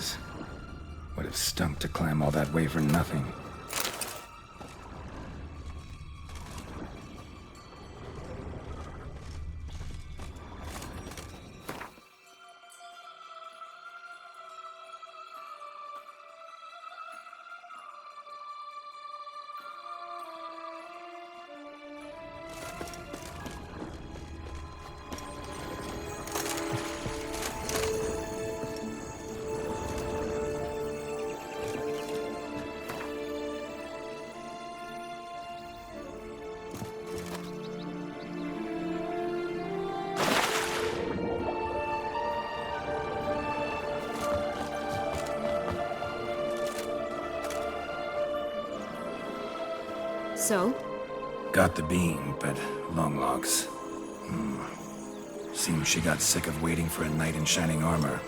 is. Would have stunk to climb all that way for nothing. So? Got the bean, but long logs. Seems she got sick of waiting for a knight in shining armor.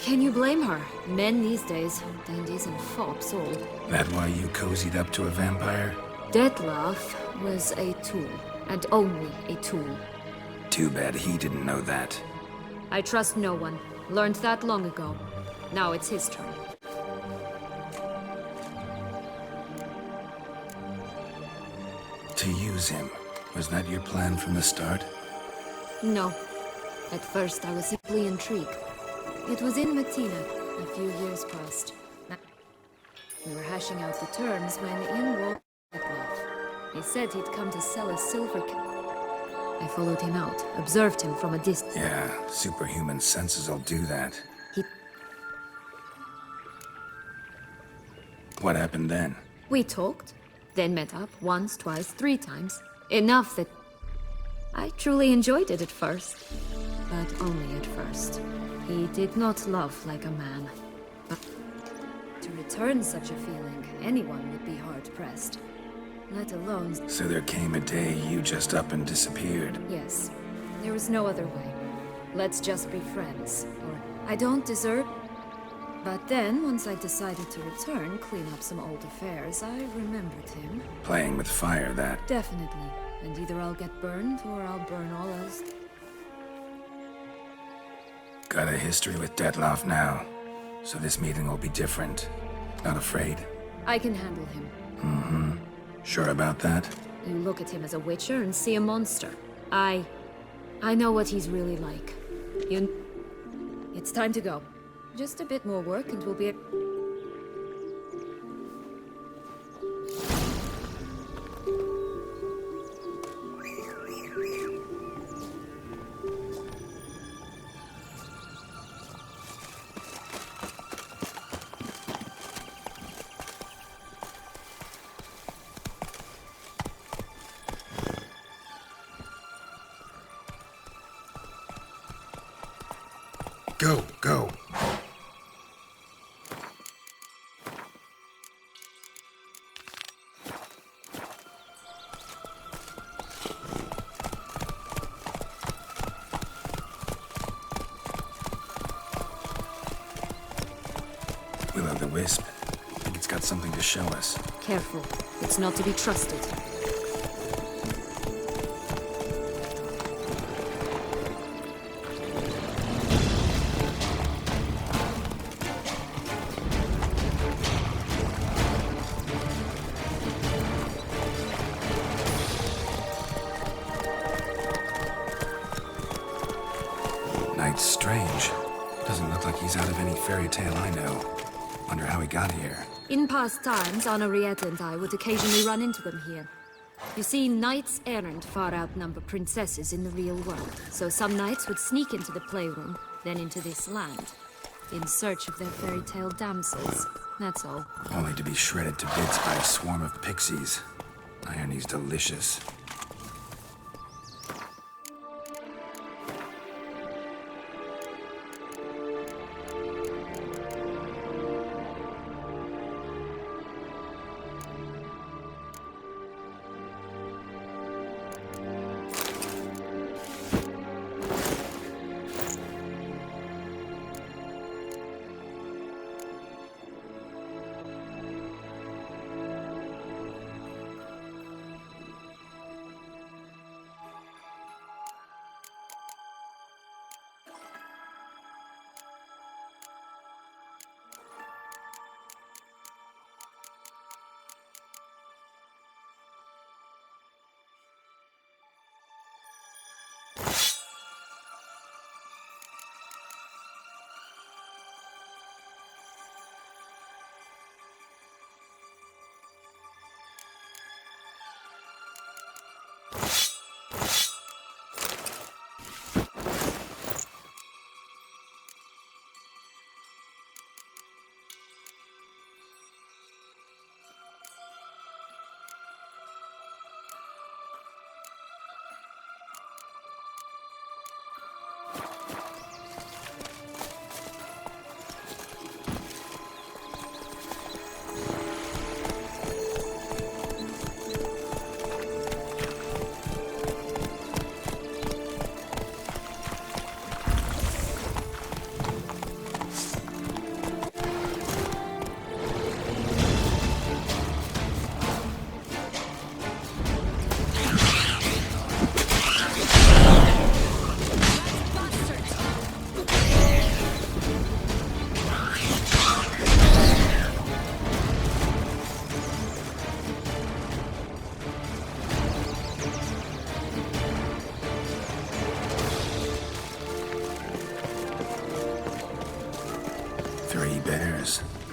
Can you blame her? Men these days, dandies and fops all. That why you cozied up to a vampire? Detlef was a tool, and only a tool. Too bad he didn't know that. I trust no one. Learned that long ago. Now it's his turn. To use him. Was that your plan from the start? No. At first I was simply intrigued. It was in Matina, a few years past. We were hashing out the terms when in walked Detlef. He said he'd come to sell a silver I followed him out, observed him from a distance. Yeah, superhuman senses will do that. What happened then? We talked, then met up once, twice, 3 times. Enough that I truly enjoyed it at first. But only at first. He did not love like a man. But to return such a feeling, anyone would be hard-pressed. Let alone... So there came a day you just up and disappeared. Yes. There was no other way. Let's just be friends. Or I don't deserve... But then, once I decided to return, clean up some old affairs, I remembered him. Playing with fire, that. Definitely. And either I'll get burned, or I'll burn all else. Got a history with Detlef now. So this meeting will be different. Not afraid? I can handle him. Mm-hmm. Sure about that? You look at him as a witcher and see a monster. I know what he's really like. It's time to go. Just a bit more work and we'll be... Go, go. Will-o'-the-wisp. Think it's got something to show us. Careful. It's not to be trusted. Knight's strange. Doesn't look like he's out of any fairy tale I know. Wonder how he got here. In past times, Henrietta and I would occasionally run into them here. You see, knights errant far outnumber princesses in the real world. So some knights would sneak into the playroom, then into this land, in search of their fairy tale damsels. That's all. Only to be shredded to bits by a swarm of pixies. Irony's delicious.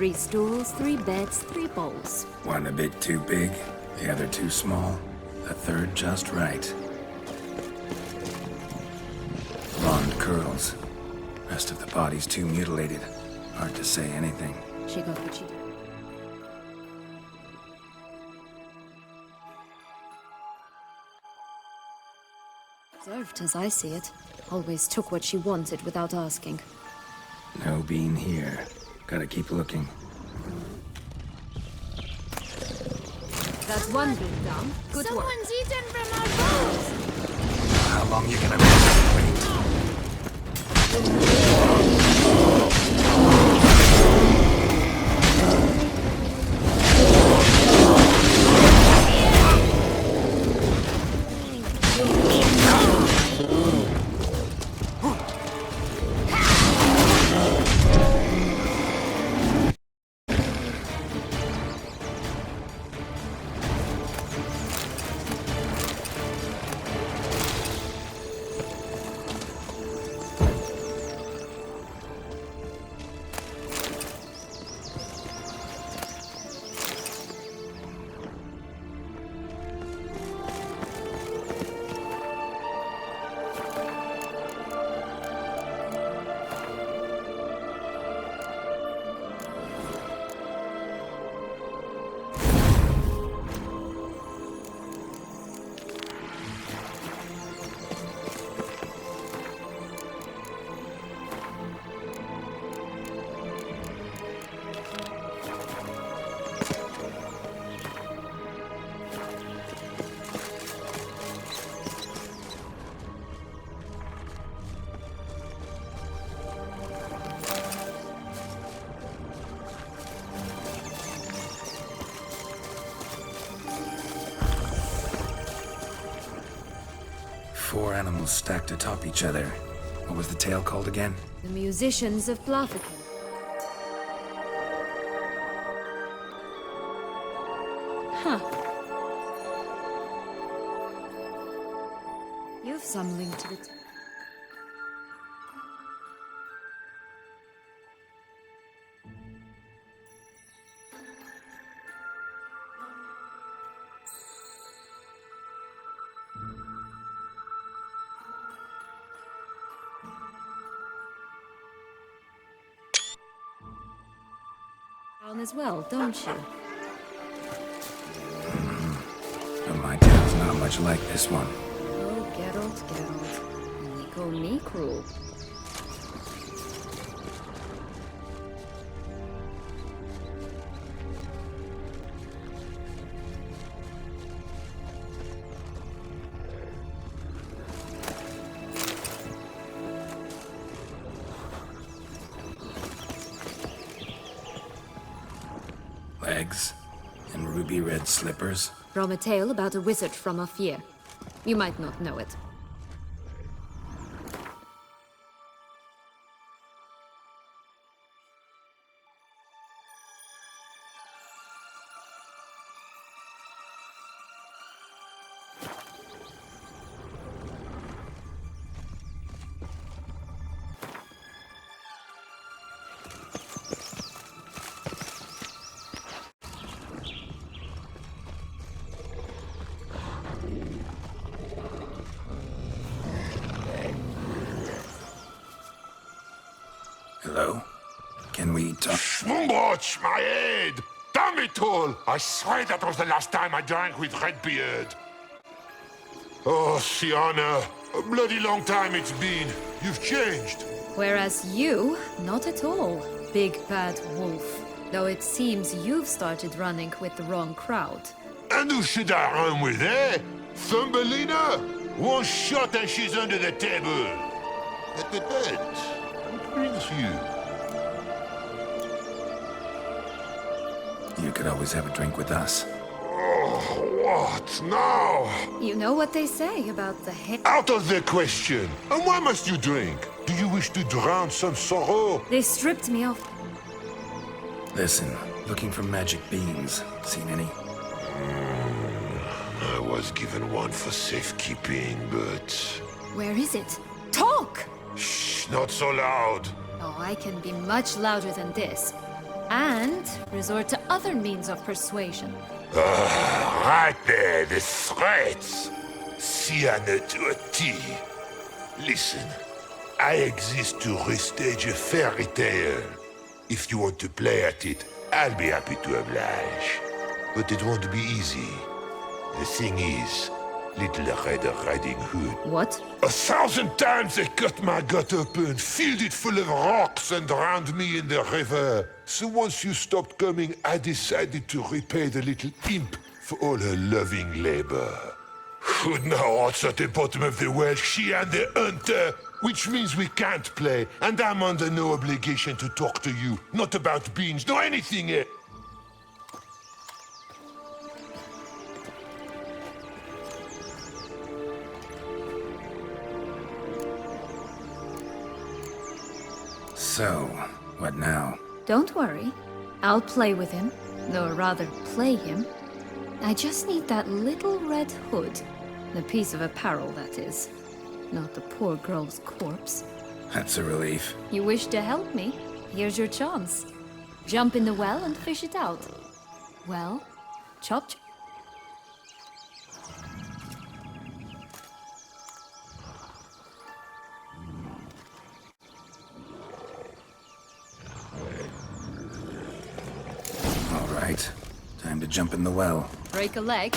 3 stools, 3 beds, 3 bowls. One a bit too big, the other too small, the third just right. Blonde curls. Rest of the body's too mutilated. Hard to say anything. She got what she did. Deserved as I see it. Always took what she wanted without asking. No bean here. Gotta keep looking. That's one bean down. Good work. Someone's eaten from our bowls! How long you gonna make us wait? Four animals stacked atop each other. What was the tale called again? The musicians of Blaviken. Huh. You've some link to it. As well, don't you? But my tale's not much like this one. Oh, Geralt, Geralt. Only call me cruel. Legs and ruby red slippers. From a tale about a wizard from Ophir. You might not know it. Hello? Can we talk? Schmumbotch, my head! Damn it all! I swear that was the last time I drank with Redbeard. Oh, Sienna, a bloody long time it's been. You've changed. Whereas you, not at all, big bad wolf. Though it seems you've started running with the wrong crowd. And who should I run with, eh? Thumbelina? One shot and she's under the table. At the bed. What brings you? You could always have a drink with us. Oh, what now? You know what they say about the head. Out of the question. And why must you drink? Do you wish to drown some sorrow? They stripped me of. Listen, looking for magic beans. Seen any? I was given one for safekeeping, but... Where is it? Talk! Shh, not so loud. Oh, I can be much louder than this. And resort to other means of persuasion. Right there, the threats. Sienna to a T. Listen, I exist to restage a fairy tale. If you want to play at it, I'll be happy to oblige. But it won't be easy. The thing is, Little Red Riding Hood. What? 1,000 times they cut my gut open, filled it full of rocks and drowned me in the river. So once you stopped coming, I decided to repay the little imp for all her loving labor. Hood now rots at the bottom of the well, she and the hunter, which means we can't play, and I'm under no obligation to talk to you. Not about beans, nor anything else. So, what now? Don't worry. I'll play with him. Or rather, play him. I just need that little red hood. The piece of apparel, that is. Not the poor girl's corpse. That's a relief. You wish to help me? Here's your chance. Jump in the well and fish it out. Well, chop chop. All right. Time to jump in the well. Break a leg.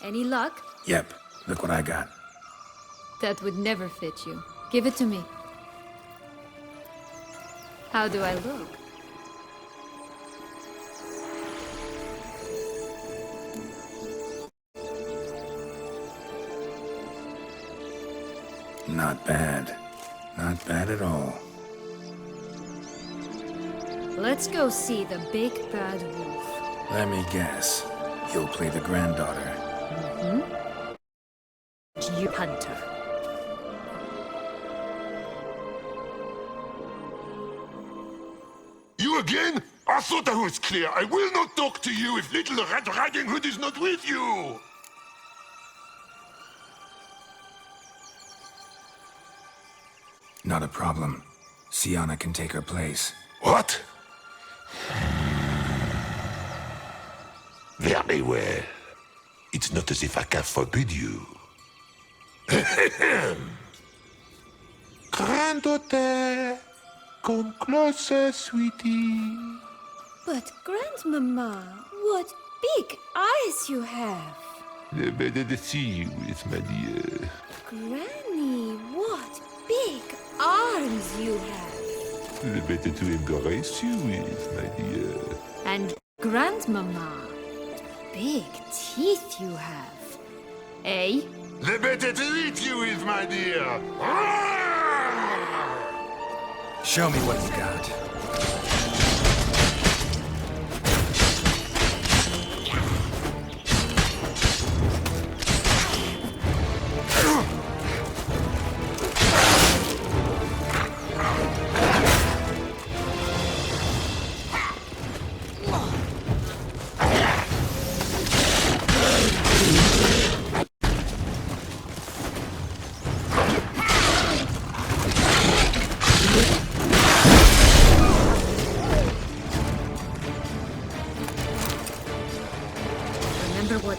Any luck? Yep, look what I got. That would never fit you. Give it to me. How do I look? Not bad. Not bad at all. Let's go see the big bad wolf. Let me guess. You'll play the granddaughter. You hunter. You again? I thought I was clear. I will not talk to you if Little Red Riding Hood is not with you! Not a problem. Sienna can take her place. What? Very well. It's not as if I can forbid you. Granddaughter, come closer, sweetie. But Grandmama, what big eyes you have! The better to see you with, my dear. Granny, what big arms you have! The better to embrace you with, my dear. And Grandmama, big teeth you have. Eh? The better to eat you with, my dear. Show me what you got.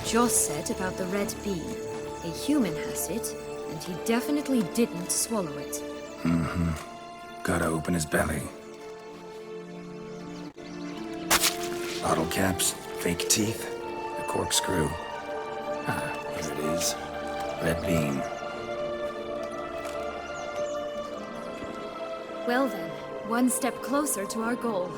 Joss said about the red bean. A human has it, and he definitely didn't swallow it. Gotta open his belly. Bottle caps, fake teeth, a corkscrew. Ah, here it is. Red bean. Well then, one step closer to our goal.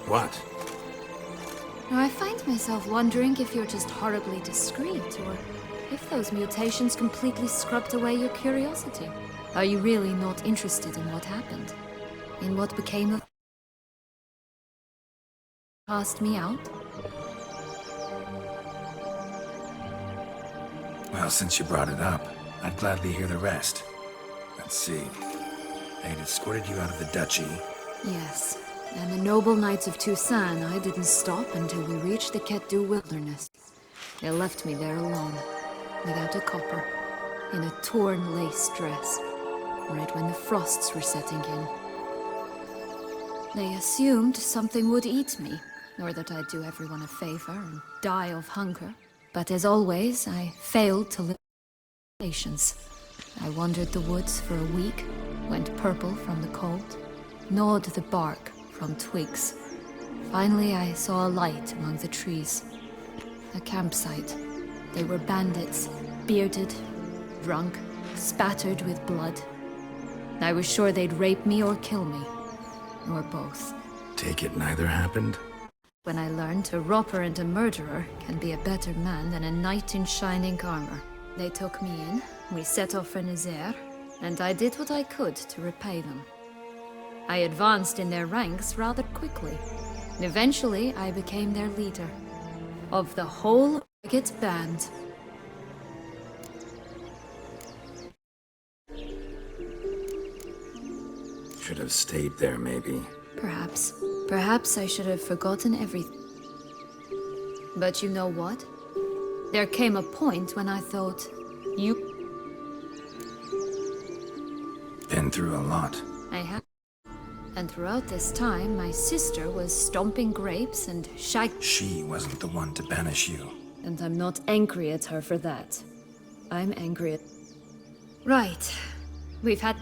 What? Now, I find myself wondering if you're just horribly discreet, or if those mutations completely scrubbed away your curiosity. Are you really not interested in what happened? In what became of... cast me out? Well, since you brought it up, I'd gladly hear the rest. Let's see. They'd escorted you out of the duchy. Yes. And the noble knights of Toussaint, I didn't stop until we reached the Ketdu wilderness. They left me there alone, without a copper, in a torn lace dress, right when the frosts were setting in. They assumed something would eat me, or that I'd do everyone a favor and die of hunger. But as always, I failed to live with patience. I wandered the woods for a week, went purple from the cold, gnawed the bark from twigs. Finally, I saw a light among the trees. A campsite. They were bandits, bearded, drunk, spattered with blood. I was sure they'd rape me or kill me, or both. Take it neither happened? When I learned a robber and a murderer can be a better man than a knight in shining armor. They took me in, we set off for Nazaire, and I did what I could to repay them. I advanced in their ranks rather quickly. Eventually, I became their leader. Of the whole Ragged Band. Should have stayed there, maybe. Perhaps. Perhaps I should have forgotten everything. But you know what? There came a point when I thought, you... Been through a lot. I have. And throughout this time, my sister was stomping grapes and She wasn't the one to banish you. And I'm not angry at her for that. I'm angry at... Right. We've had...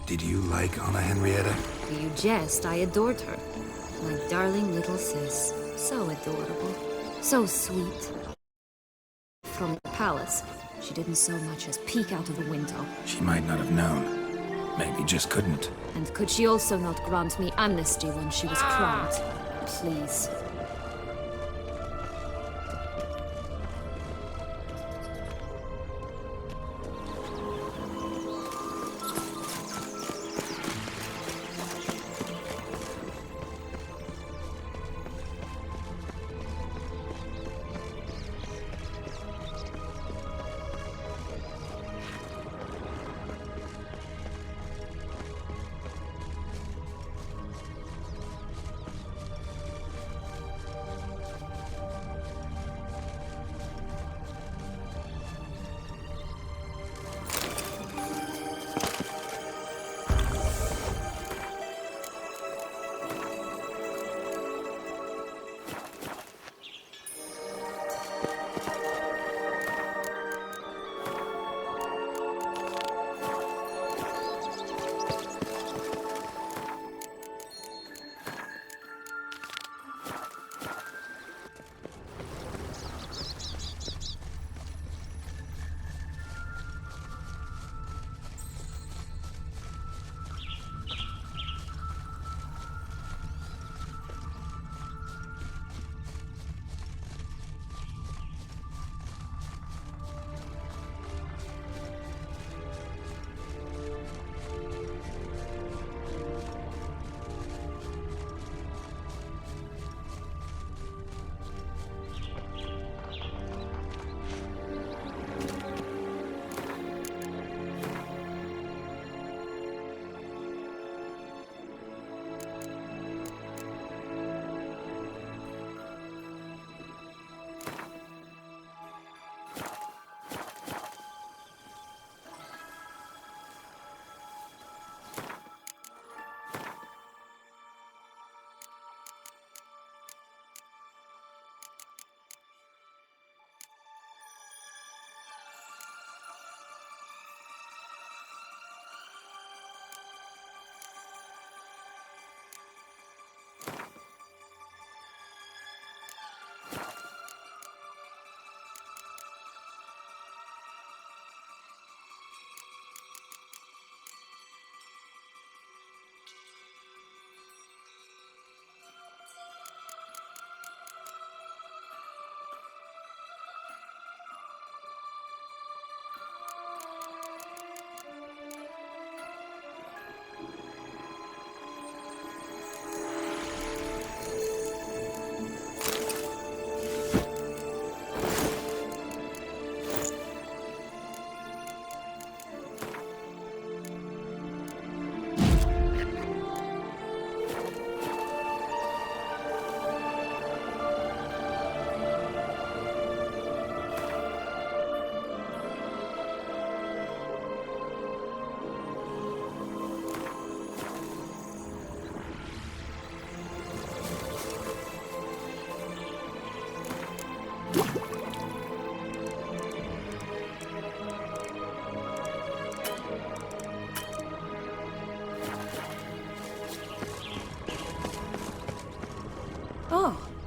Did you like Anna Henrietta? You jest, I adored her. My darling little sis. So adorable. So sweet. From the palace, she didn't so much as peek out of the window. She might not have known. Maybe just couldn't. And could she also not grant me amnesty when she was crowned? Please.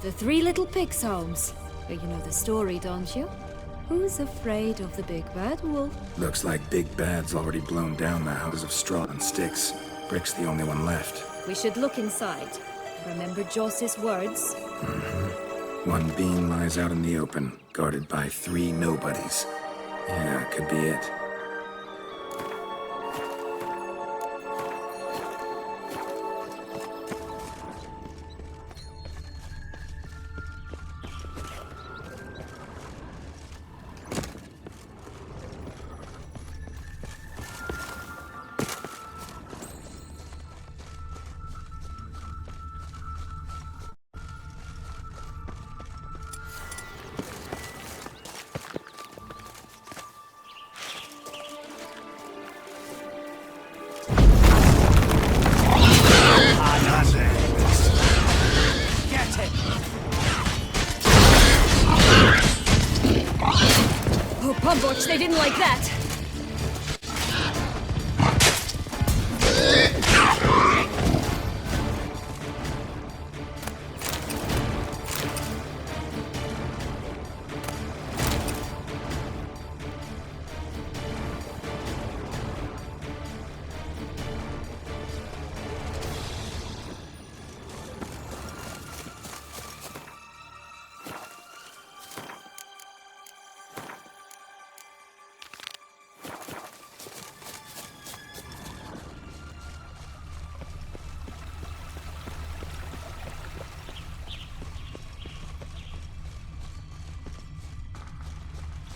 The Three Little Pigs' homes. You know the story, don't you? Who's afraid of the big bad wolf? Looks like Big Bad's already blown down the houses of straw and sticks. Brick's the only one left. We should look inside. Remember Joss's words? One being lies out in the open, guarded by 3 nobodies. Yeah, could be it. Oh, Pumboch, they didn't like that!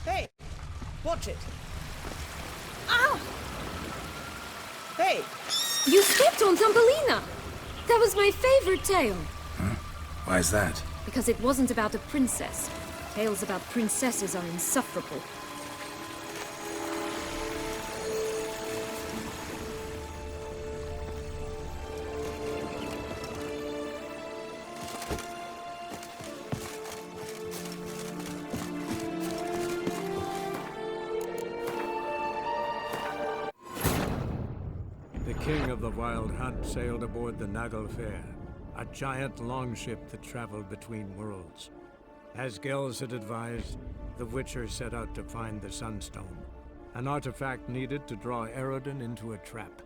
Hey! Watch it! Ow! Hey! You stepped on Thumbelina! That was my favorite tale. Why's that? Because it wasn't about a princess. Tales about princesses are insufferable. The king of the Wild Hunt sailed aboard the Naglfar, a giant longship that traveled between worlds. As Gels had advised, the Witcher set out to find the Sunstone, an artifact needed to draw Eredin into a trap.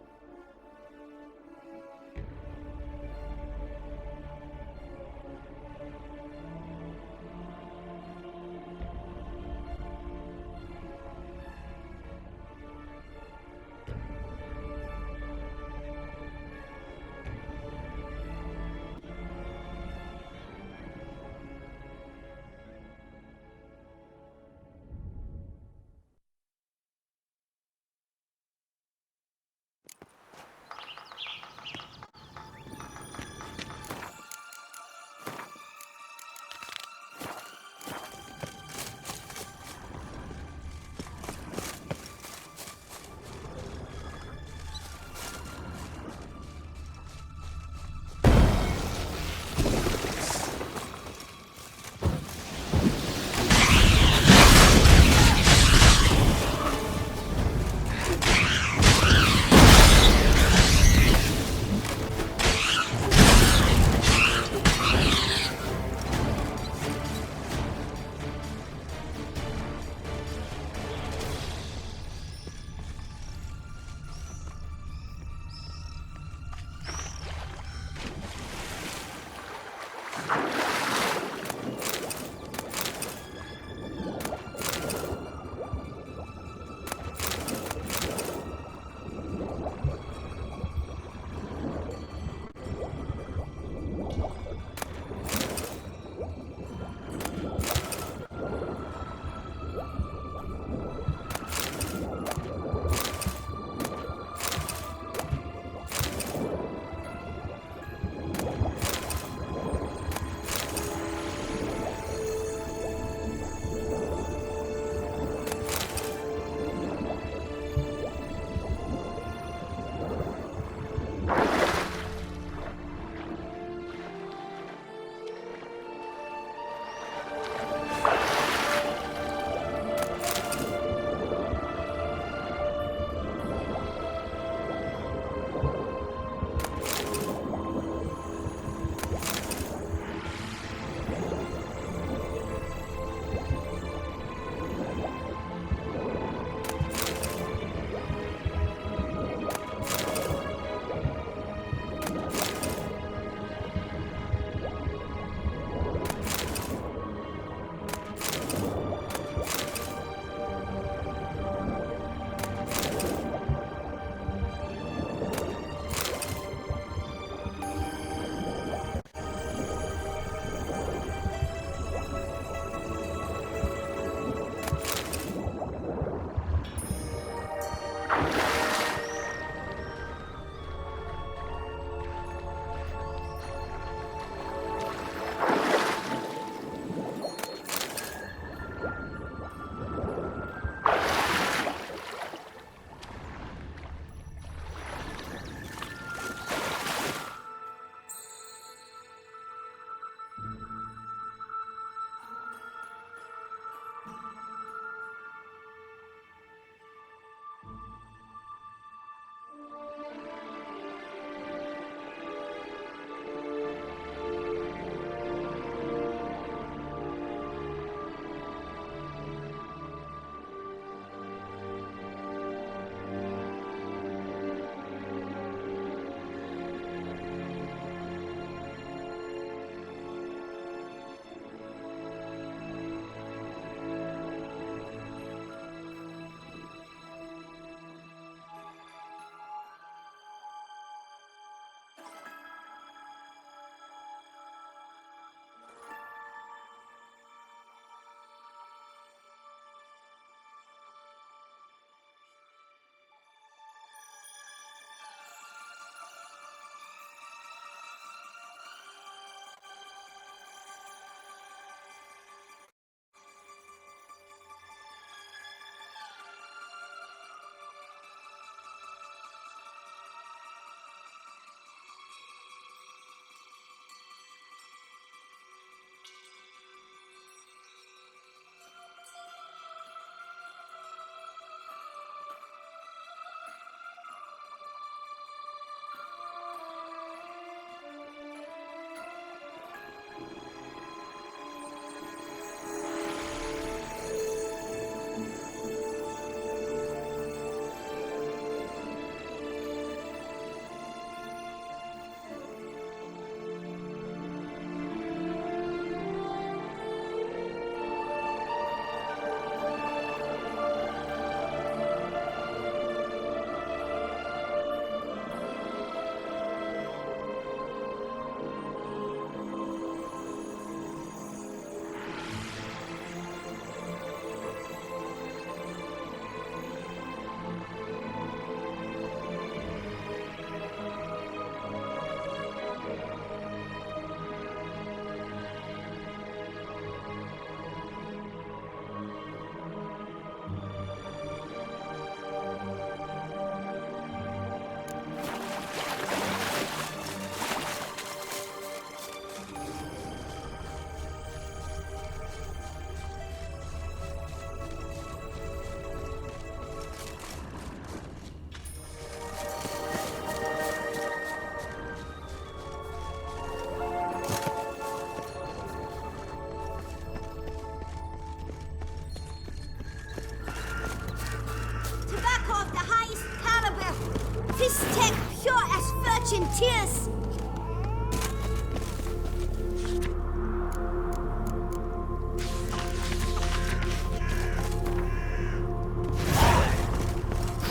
fist tech pure as virgin tears.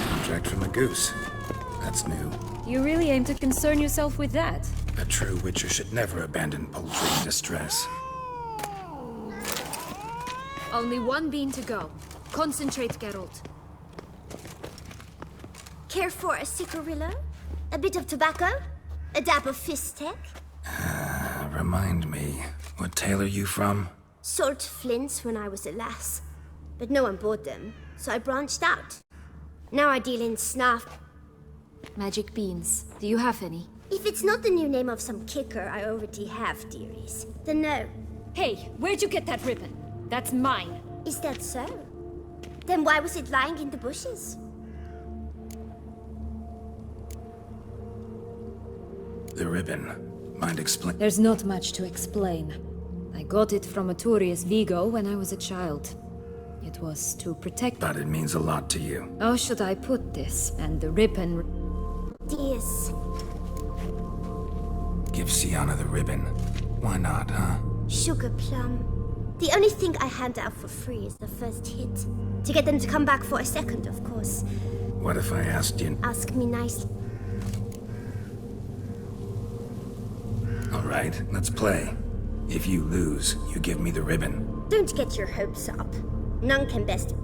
Contract from a goose. That's new. You really aim to concern yourself with that? A true witcher should never abandon poultry in distress. Only one bean to go. Concentrate, Geralt. Care for a cigarillo? A bit of tobacco? A dab of fist tech? Remind me, what tale are you from? Sold flints when I was a lass. But no one bought them, so I branched out. Now I deal in snuff. Magic beans. Do you have any? If it's not the new name of some kicker I already have, dearies, then no. Hey, where'd you get that ribbon? That's mine. Is that so? Then why was it lying in the bushes? The ribbon. Mind explain? There's not much to explain. I got it from Aturius Vigo when I was a child. It was to protect... But it means a lot to you. How should I put this? And the ribbon... Dears. Give Sienna the ribbon. Why not, huh? Sugar plum. The only thing I hand out for free is the first hit. To get them to come back for a second, of course. What if I asked you... Ask me nicely. All right, let's play. If you lose, you give me the ribbon. Don't get your hopes up. None can best.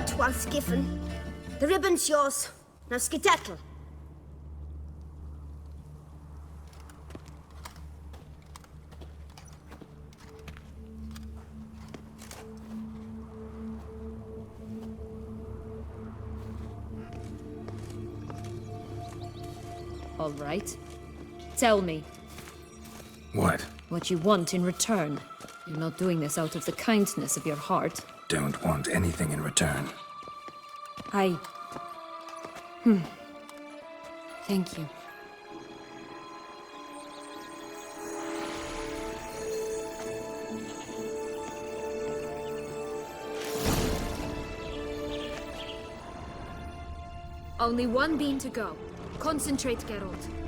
word once given. The ribbon's yours. Now skedaddle. All right. Tell me What? what you want in return. You're not doing this out of the kindness of your heart. Don't want anything in return. Thank you. Only one beam to go. Concentrate, Geralt.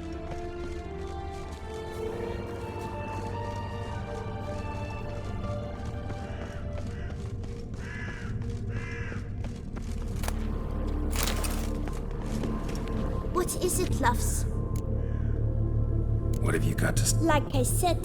What is it, loves? What have you got to Like I said,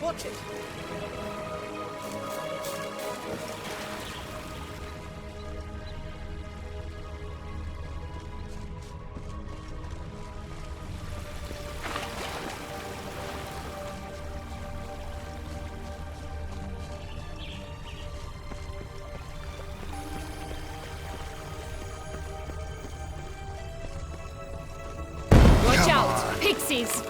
Watch it. Watch out! Pixies!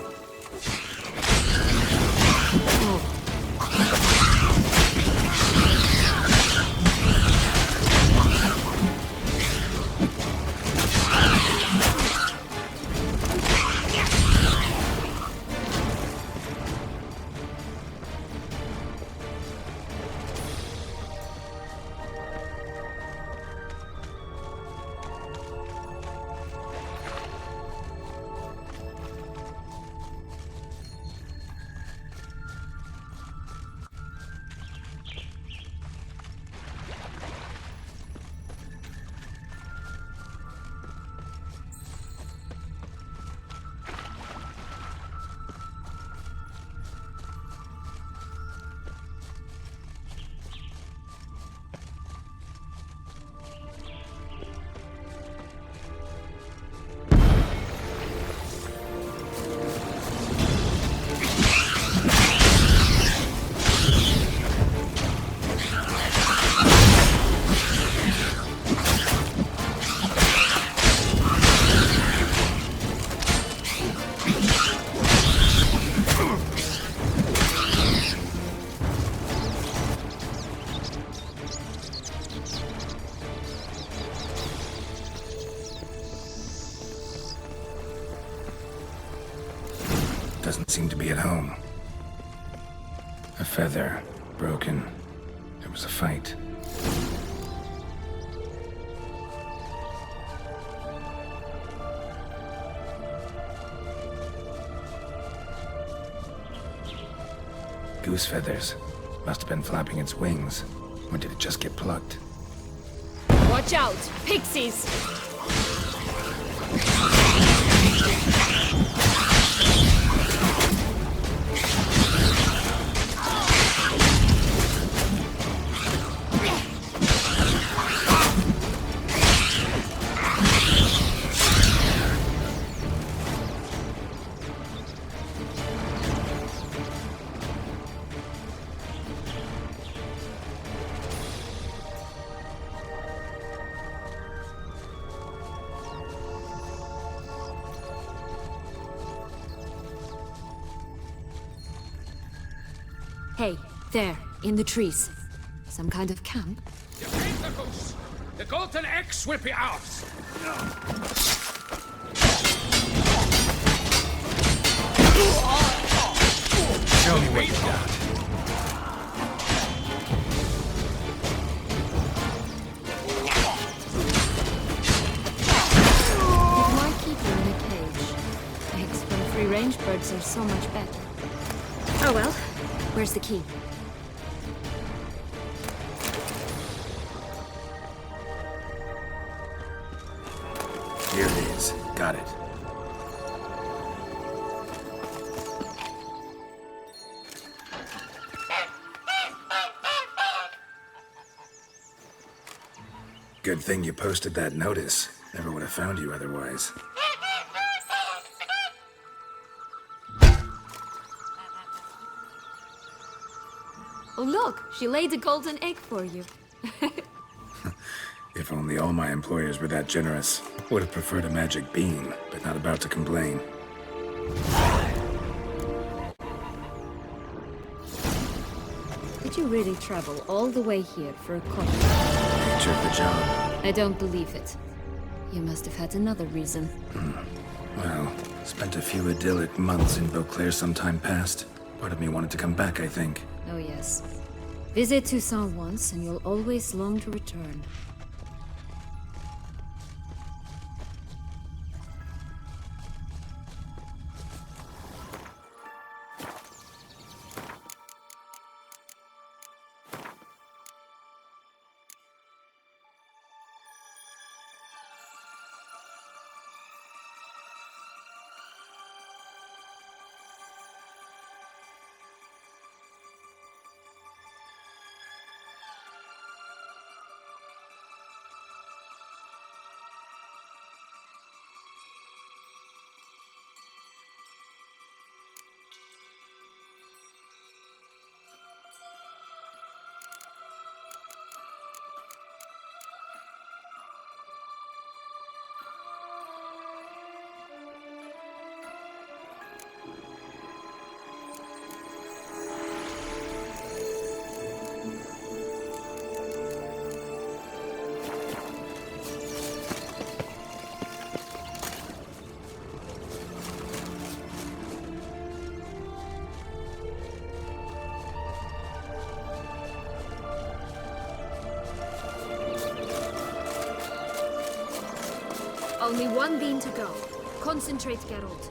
Doesn't seem to be at home. A feather, broken. It was a fight. Goose feathers. Must have been flapping its wings. Or did it just get plucked? Watch out! Pixies! Hey, there, in the trees. Some kind of camp? Defeat the goose! The golden X will be ours! Show me what you got. Why keep you in a cage? Eggs from free-range birds are so much better. Oh well. Where's the key? Here it is. Got it. Good thing you posted that notice. Never would have found you otherwise. Oh look, she laid a golden egg for you. If only all my employers were that generous. Would have preferred a magic bean, but not about to complain. Did you really travel all the way here for a coffee? Nature of the job. I don't believe it. You must have had another reason. Well, spent a few idyllic months in Beauclair some time past. Part of me wanted to come back, I think. Oh yes. Visit Toussaint once and you'll always long to return. Only one beam to go. Concentrate, Geralt.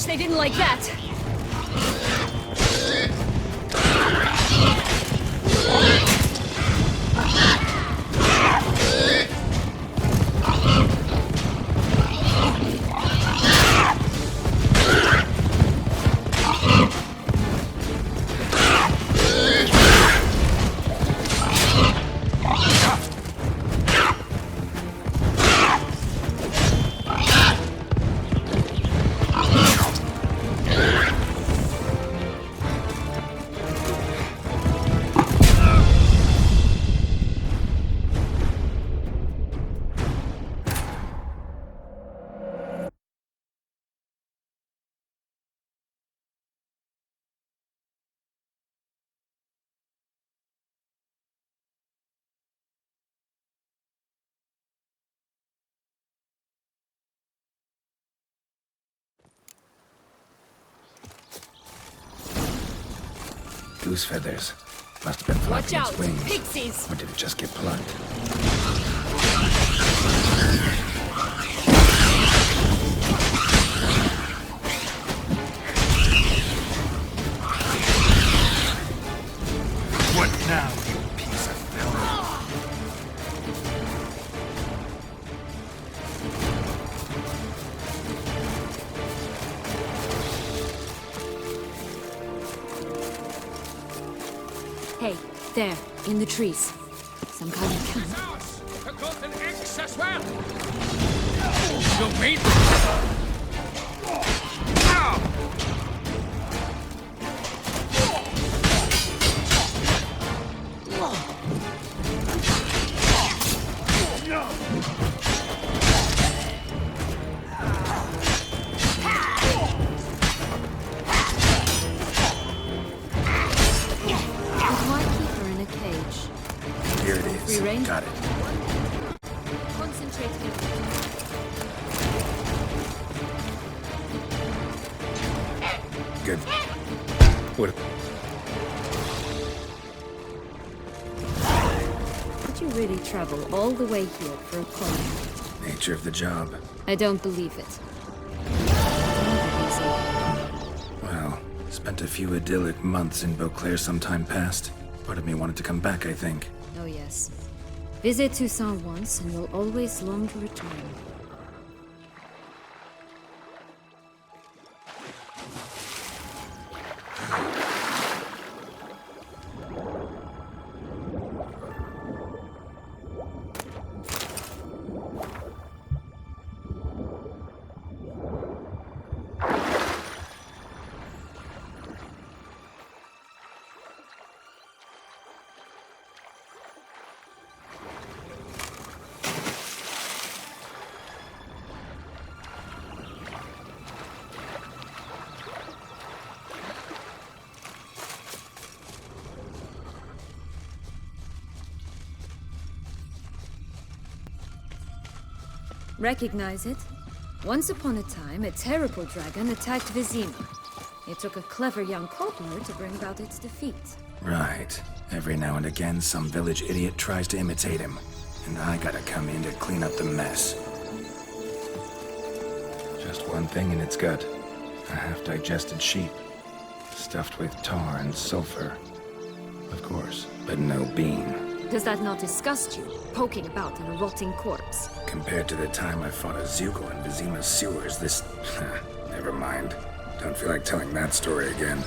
They didn't like that. Goose feathers. Must have been Watch flapping out! its wings. Pixies! Or did it just get plucked? What now, you piece of filth? Hey, there, in the trees. Some kind of camp. Ours! The golden eggs as well! You mean? Why keep her in a cage? Here it is. Free rein? Got it. Concentrate, Geralt. Good. What? Did you really travel all the way here for a colony? Nature of the job. I don't believe it. Well, spent a few idyllic months in Beauclair some time past. Part of me wanted to come back, I think. Oh yes. Visit Toussaint once and you'll always long to return. Recognize it? Once upon a time, a terrible dragon attacked Vizima. It took a clever young cobbler to bring about its defeat. Right. Every now and again, some village idiot tries to imitate him. And I gotta come in to clean up the mess. Just one thing in its gut. A half-digested sheep. Stuffed with tar and sulfur. Of course, but no bean. Does that not disgust you, poking about in a rotting corpse? Compared to the time I fought a Zuko in Vizima's sewers, this... Never mind. Don't feel like telling that story again.